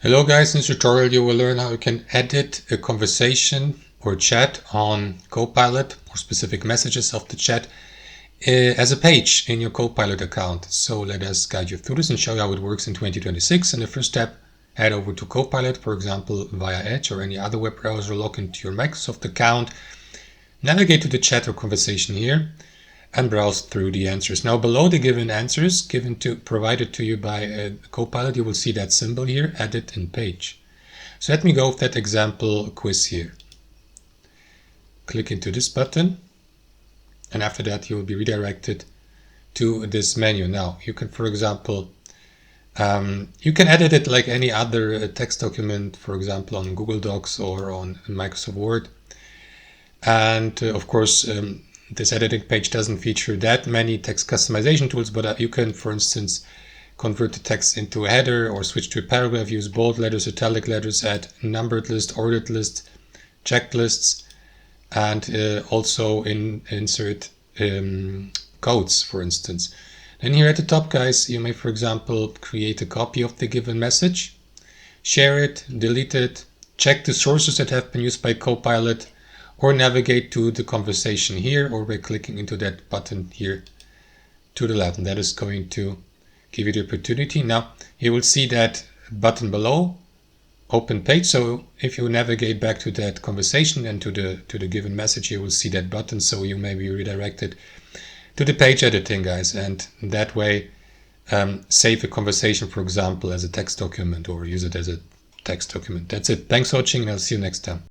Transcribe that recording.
Hello guys, in this tutorial you will learn how you can edit a conversation or chat on Copilot or specific messages of the chat as a page in your Copilot account. So let us guide you through this and show you how it works in 2026. And the first step, head over to Copilot, for example, via Edge or any other web browser, log into your Microsoft account, navigate to the chat or conversation here, and browse through the answers. Now below the given answers provided to you by Copilot, you will see that symbol here, edit in page. So let me go with that example quiz here. Click into this button, and after that you will be redirected to this menu. Now you can, for example, you can edit it like any other text document, for example on Google Docs or on Microsoft Word. And of course, this editing page doesn't feature that many text customization tools, but you can, for instance, convert the text into a header or switch to a paragraph, use bold letters, italic letters, add numbered list, ordered list, checked lists, and also insert codes, for instance. Then here at the top, guys, you may, for example, create a copy of the given message, share it, delete it, check the sources that have been used by Copilot, or navigate to the conversation here, or by clicking into that button here to the left. And that is going to give you the opportunity. Now you will see that button below, open page. So if you navigate back to that conversation and to the given message, you will see that button. So you may be redirected to the page editing, guys, and that way save a conversation, for example, as a text document, or use it as a text document. That's it. Thanks for watching, and I'll see you next time.